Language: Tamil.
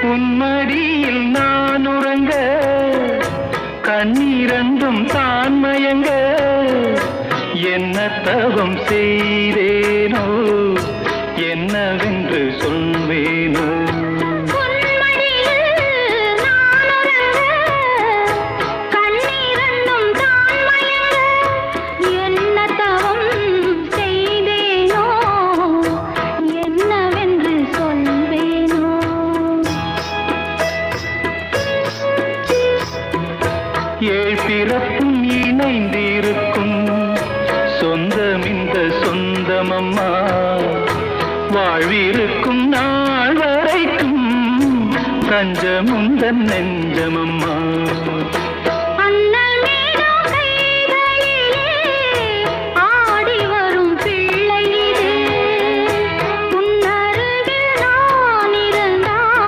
உன்மடியில் நான் உறங்க கண்ணீரண்டும் தான் மயங்க என்ன தவம் செய்தேனோ என்னவென்று சொல்வேனோ ஏழ் பிறப்பும் இணைந்திருக்கும் சொந்தம் இந்த சொந்தமம்மா வாழ்விருக்கும் நாள் வரைக்கும் தஞ்சமுந்தன் நெஞ்சமம்மா